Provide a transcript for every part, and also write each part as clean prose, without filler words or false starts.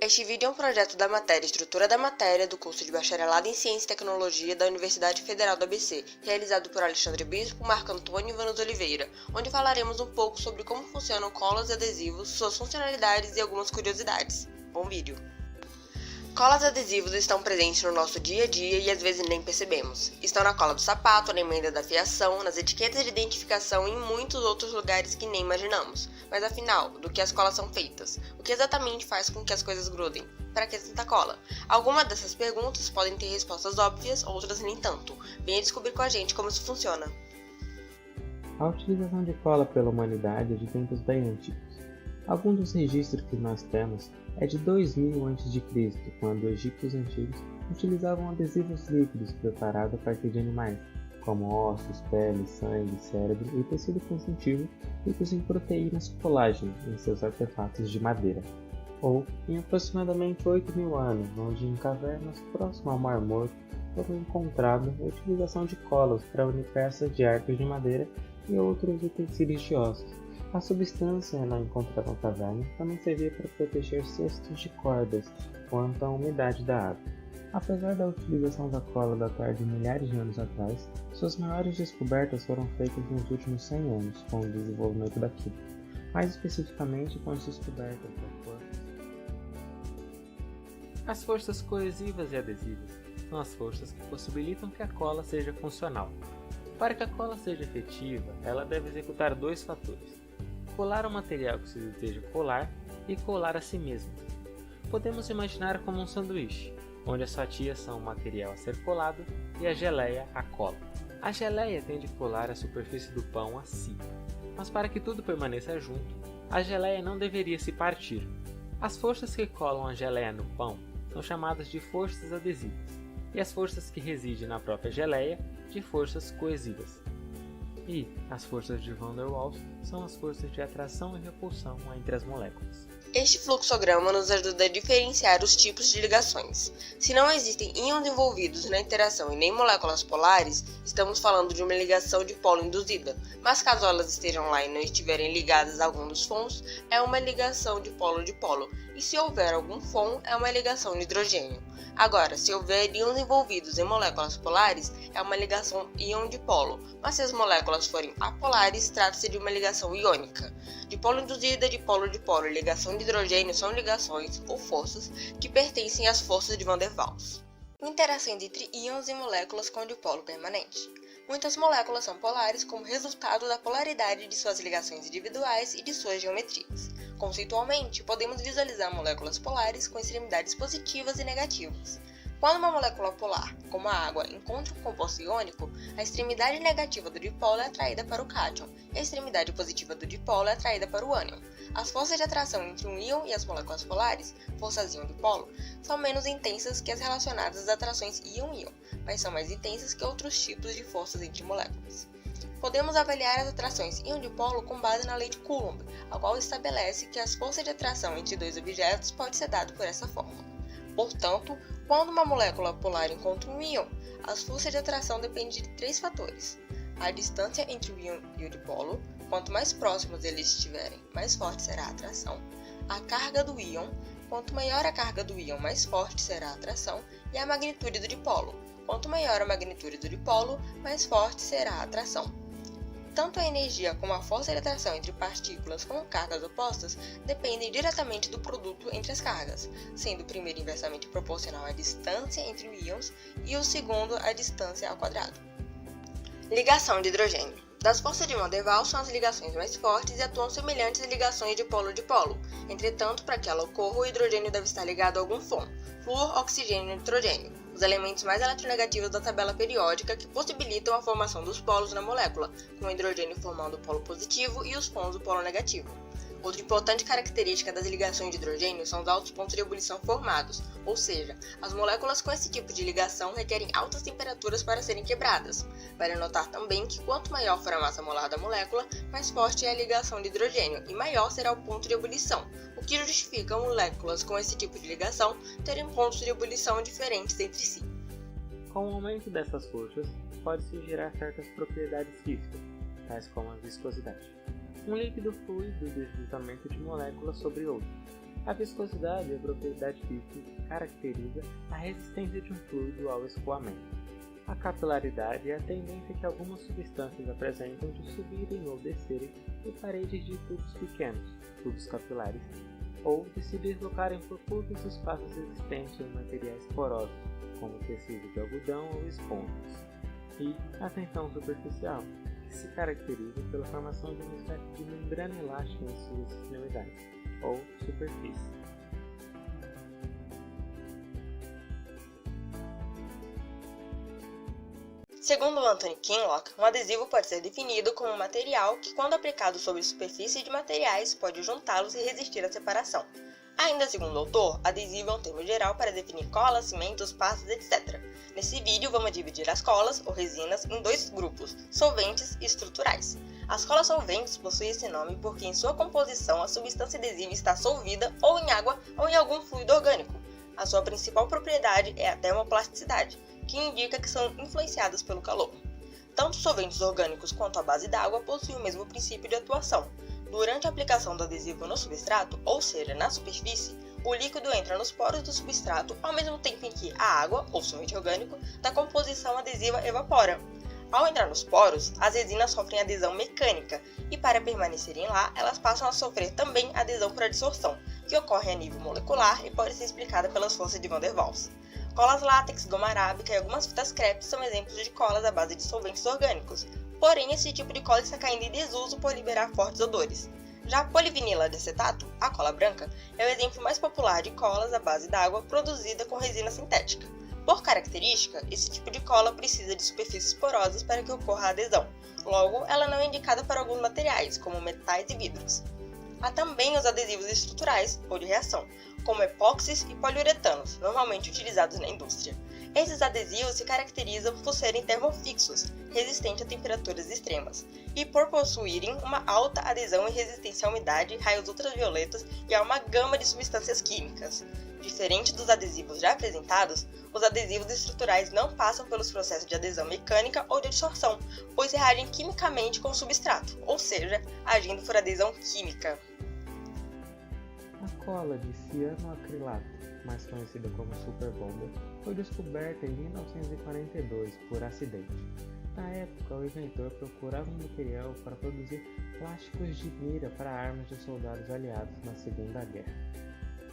Este vídeo é um projeto da matéria Estrutura da Matéria do curso de Bacharelado em Ciência e Tecnologia da Universidade Federal do ABC, realizado por Alexandre Bispo, Marco Antônio e Vanusa Oliveira, onde falaremos um pouco sobre como funcionam colas e adesivos, suas funcionalidades e algumas curiosidades. Bom vídeo! Colas adesivos estão presentes no nosso dia a dia e às vezes nem percebemos. Estão na cola do sapato, na emenda da fiação, nas etiquetas de identificação e em muitos outros lugares que nem imaginamos. Mas afinal, do que as colas são feitas? O que exatamente faz com que as coisas grudem? Para que tanta cola? Algumas dessas perguntas podem ter respostas óbvias, outras nem tanto. Venha descobrir com a gente como isso funciona. A utilização de cola pela humanidade é de tempos bem antigos. Alguns dos registros que nós temos é de 2000 a.C., quando egípcios antigos utilizavam adesivos líquidos preparados a partir de animais, como ossos, pele, sangue, cérebro e tecido conjuntivo ricos em proteínas colágeno em seus artefatos de madeira. Ou em aproximadamente 8.000 anos, onde em cavernas próximas ao Mar Morto foram encontradas a utilização de colas para unir peças de arcos de madeira e outros utensílios de ossos. A substância encontrada na caverna também servia para proteger cestos de cordas quanto à umidade da água. Apesar da utilização da cola datar de milhares de anos atrás, suas maiores descobertas foram feitas nos últimos 100 anos com o desenvolvimento da química, mais especificamente com as descobertas das forças. As forças coesivas e adesivas são as forças que possibilitam que a cola seja funcional. Para que a cola seja efetiva, ela deve executar dois fatores: colar o material que se deseja colar e colar a si mesma. Podemos imaginar como um sanduíche, onde as fatias são o material a ser colado e a geleia a cola. A geleia tende a colar a superfície do pão a si, mas para que tudo permaneça junto, a geleia não deveria se partir. As forças que colam a geleia no pão são chamadas de forças adesivas, e as forças que residem na própria geleia de forças coesivas. E as forças de Van der Waals são as forças de atração e repulsão entre as moléculas. Este fluxograma nos ajuda a diferenciar os tipos de ligações. Se não existem íons envolvidos na interação e nem moléculas polares, estamos falando de uma ligação de polo induzida, mas caso elas estejam lá e não estiverem ligadas a algum dos fons, é uma ligação de polo, e se houver algum fon, é uma ligação de hidrogênio. Agora, se houver íons envolvidos em moléculas polares, é uma ligação íon-dipolo, mas se as moléculas forem apolares, trata-se de uma ligação iônica. Dipolo induzida, dipolo-dipolo e ligação de hidrogênio são ligações ou forças que pertencem às forças de Van der Waals. Interação entre íons e moléculas com dipolo permanente. Muitas moléculas são polares como resultado da polaridade de suas ligações individuais e de suas geometrias. Conceitualmente, podemos visualizar moléculas polares com extremidades positivas e negativas. Quando uma molécula polar, como a água, encontra um composto iônico, a extremidade negativa do dipolo é atraída para o cátion e a extremidade positiva do dipolo é atraída para o ânion. As forças de atração entre um íon e as moléculas polares, forças íon-dipolo, são menos intensas que as relacionadas às atrações íon-íon, mas são mais intensas que outros tipos de forças entre moléculas. Podemos avaliar as atrações íon-dipolo com base na lei de Coulomb, a qual estabelece que as forças de atração entre dois objetos pode ser dado por essa forma. Portanto, quando uma molécula polar encontra um íon, as forças de atração dependem de três fatores: a distância entre o íon e o dipolo, quanto mais próximos eles estiverem, mais forte será a atração; a carga do íon, quanto maior a carga do íon, mais forte será a atração; e a magnitude do dipolo, quanto maior a magnitude do dipolo, mais forte será a atração. Tanto a energia como a força de atração entre partículas com cargas opostas dependem diretamente do produto entre as cargas, sendo o primeiro inversamente proporcional à distância entre os íons e o segundo à distância ao quadrado. Ligação de hidrogênio. Das forças de Van der Waals são as ligações mais fortes e atuam semelhantes a ligações de polo-dipolo. Entretanto, para que ela ocorra, o hidrogênio deve estar ligado a algum fon: flúor, oxigênio e nitrogênio, os elementos mais eletronegativos da tabela periódica que possibilitam a formação dos polos na molécula, com o hidrogênio formando o polo positivo e os fons o polo negativo. Outra importante característica das ligações de hidrogênio são os altos pontos de ebulição formados, ou seja, as moléculas com esse tipo de ligação requerem altas temperaturas para serem quebradas. Vale notar também que quanto maior for a massa molar da molécula, mais forte é a ligação de hidrogênio e maior será o ponto de ebulição, o que justifica moléculas com esse tipo de ligação terem pontos de ebulição diferentes entre si. Com o aumento dessas forças, pode-se gerar certas propriedades físicas, tais como a viscosidade. Um líquido flui do deslizamento de moléculas sobre outro. A viscosidade é a propriedade física que caracteriza a resistência de um fluido ao escoamento. A capilaridade é a tendência que algumas substâncias apresentam de subirem ou descerem em paredes de tubos pequenos, tubos capilares, ou de se deslocarem por curtos espaços existentes em materiais porosos, como tecido de algodão ou esponjas. E a tensão superficial, que se caracteriza pela formação de uma espécie de membrana elástica em suas extremidades, ou superfície. Segundo Anthony Kinloch, um adesivo pode ser definido como um material que, quando aplicado sobre superfície de materiais, pode juntá-los e resistir à separação. Ainda segundo o autor, adesivo é um termo geral para definir colas, cimentos, pastas, etc. Nesse vídeo, vamos dividir as colas, ou resinas, em dois grupos, solventes e estruturais. As colas solventes possuem esse nome porque em sua composição a substância adesiva está solvida ou em água ou em algum fluido orgânico. A sua principal propriedade é a termoplasticidade, que indica que são influenciadas pelo calor. Tanto os solventes orgânicos quanto a base d'água possuem o mesmo princípio de atuação. Durante a aplicação do adesivo no substrato, ou seja, na superfície, o líquido entra nos poros do substrato ao mesmo tempo em que a água, ou solvente orgânico, da composição adesiva evapora. Ao entrar nos poros, as resinas sofrem adesão mecânica e, para permanecerem lá, elas passam a sofrer também adesão por adsorção, que ocorre a nível molecular e pode ser explicada pelas forças de Van der Waals. Colas látex, goma arábica e algumas fitas crepe são exemplos de colas à base de solventes orgânicos, porém esse tipo de cola está caindo em desuso por liberar fortes odores. Já a polivinila de acetato, a cola branca, é o exemplo mais popular de colas à base d'água produzida com resina sintética. Por característica, esse tipo de cola precisa de superfícies porosas para que ocorra a adesão, logo ela não é indicada para alguns materiais, como metais e vidros. Há também os adesivos estruturais, ou de reação, como epóxis e poliuretanos, normalmente utilizados na indústria. Esses adesivos se caracterizam por serem termofixos, resistentes a temperaturas extremas, e por possuírem uma alta adesão e resistência à umidade, raios ultravioletas e a uma gama de substâncias químicas. Diferente dos adesivos já apresentados, os adesivos estruturais não passam pelos processos de adesão mecânica ou de absorção, pois reagem quimicamente com o substrato, ou seja, agindo por adesão química. A cola de cianoacrilato, mais conhecida como Super Bonder, foi descoberta em 1942 por acidente. Na época, o inventor procurava um material para produzir plásticos de mira para armas de soldados aliados na Segunda Guerra.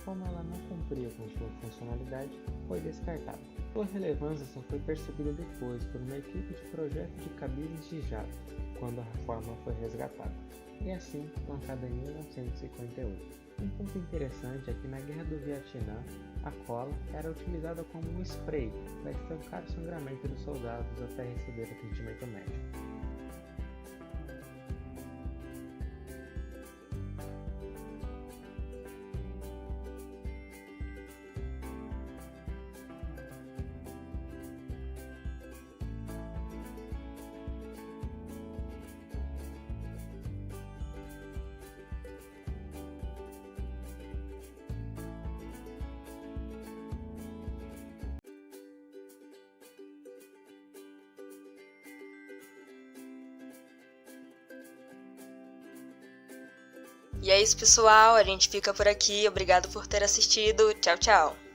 Como ela não cumpria com sua funcionalidade, foi descartada. Sua relevância só foi percebida depois por uma equipe de projeto de cabines de jato, quando a fórmula foi resgatada, e assim lançada em 1958. Um ponto interessante é que na Guerra do Vietnã, a cola era utilizada como um spray para estancar o sangramento dos soldados até receber atendimento médico. E é isso, pessoal. A gente fica por aqui. Obrigado por ter assistido. Tchau, tchau.